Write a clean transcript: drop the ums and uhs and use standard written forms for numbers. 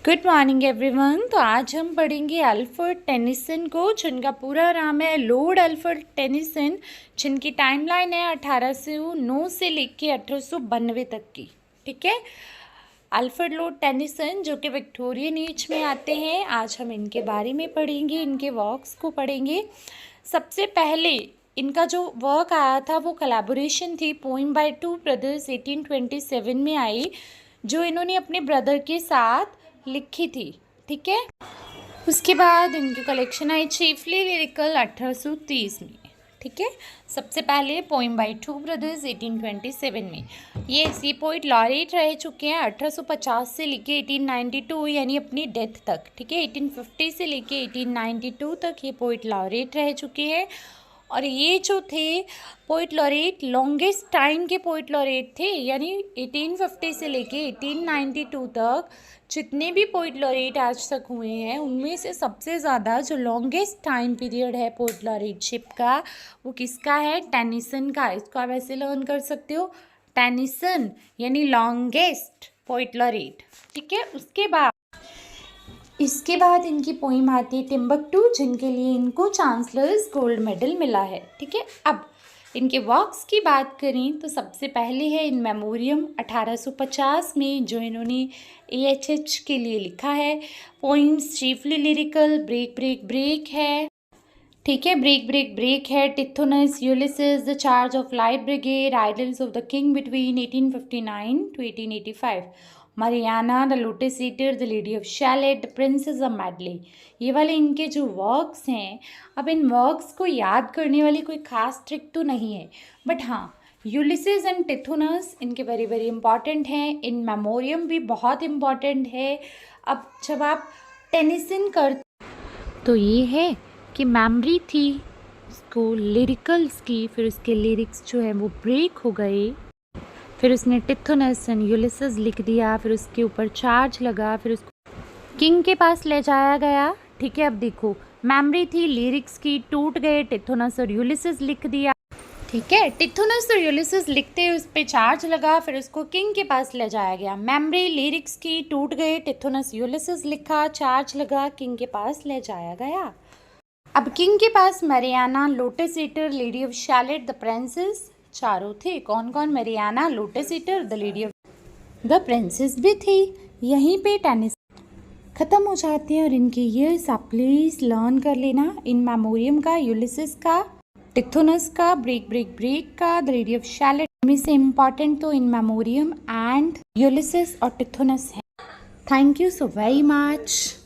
Good morning everyone. तो आज हम पढ़ेंगे अल्फ्रेड टेनिसन को, जिनका पूरा नाम है लॉर्ड अल्फ्रेड टेनिसन, जिनकी टाइमलाइन है 1809 से लेके 1892 तक की। ठीक है, अल्फ्रेड लॉर्ड टेनिसन जो कि विक्टोरियन एज में आते हैं। आज हम इनके बारे में पढ़ेंगे, इनके वर्क्स को पढ़ेंगे। सबसे पहले इनका जो वर्क आया था वो कोलैबोरेशन थी, पोइम बाय टू ब्रदर्स 1827 में आई, जो इन्होंने अपने ब्रदर के साथ लिखी थी। ठीक है, उसके बाद इनकी कलेक्शन आई चीफली लिरिकल 1830 में। ठीक है, सबसे पहले पोइम बाय टू ब्रदर्स 1827 में। ये पोइट लॉरेट रह चुके हैं 1850 से लेके 1892, यानी अपनी डेथ तक। ठीक है, 1850 से लेके 1892 तक ये पोइट लॉरेट रह चुके हैं। और ये जो थे पोइट लॉरेट, लॉन्गेस्ट टाइम के पोइट लॉरेट थे, यानी 1850 से लेके 1892 तक जितने भी पोइट लॉरेट आज तक हुए हैं उनमें से सबसे ज़्यादा जो लॉन्गेस्ट टाइम पीरियड है पोइट लॉरेटशिप का, वो किसका है? टेनिसन का। इसको आप ऐसे लर्न कर सकते हो, टेनिसन यानी लॉन्गेस्ट पोइट लॉरेट। ठीक है, इसके बाद इनकी पोइम आती है टिम्बकटू, जिनके लिए इनको चांसलर्स गोल्ड मेडल मिला है। ठीक है, अब इनके वर्क्स की बात करें तो सबसे पहले है इन मेमोरियम 1850 में, जो इन्होंने AHH के लिए लिखा है। Poems chiefly lyrical, break break break है। ठीक है, ब्रेक ब्रेक ब्रेक है, Tithonus, Ulysses, the charge of light brigade, idylls of the king between 1859 to 1885, Mariana, the lotus eater, the lady of Shalott, the princess of medley. ये वाले इनके जो works हैं, अब इन वर्क्स को याद करने वाली कोई खास ट्रिक तो नहीं है, बट हाँ, यूलिसेस एंड टिथोनस इनके वेरी वेरी इंपॉर्टेंट हैं। इन मेमोरियम भी बहुत इम्पॉर्टेंट है। अब जब आप टेनिसन कर तो ये है कि मेमोरी थी उसको लिरिकल्स की, फिर उसके लिरिक्स जो है वो ब्रेक हो गए, फिर उसने टिथोनस एंड यूलिसेस लिख दिया, फिर उसके ऊपर चार्ज लगा, फिर उसको किंग के पास ले जाया गया। ठीक है, अब देखो, मेमोरी थी लिरिक्स की, टूट गए, टिथोनस और यूलिसेस लिख दिया। ठीक है, टिथोनस और यूलिसेस लिखते उस पर चार्ज लगा, फिर उसको किंग के पास ले जाया गया। मेमोरी लिरिक्स की, टूट गए, टिथोनस यूलिसेस लिखा, चार्ज लगा, किंग के पास ले जाया गया। अब किंग के पास Mariana, lotus eater, lady of Shalott, the princess चारों थे। कौन कौन? Mariana, lotus eater, the lady of the princess भी थी। यहीं पे टेनिस खत्म हो जाते हैं और इनके ईयर्स आप प्लीज लर्न कर लेना। इन मेमोरियम का, यूलिसेस का, टिथोनस का, ब्रेक ब्रेक ब्रेक का, द लेडी ऑफ शैलेट में से इम्पॉर्टेंट तो इन मेमोरियम एंड यूलिसेस और टिथोनस है। Thank you so very much.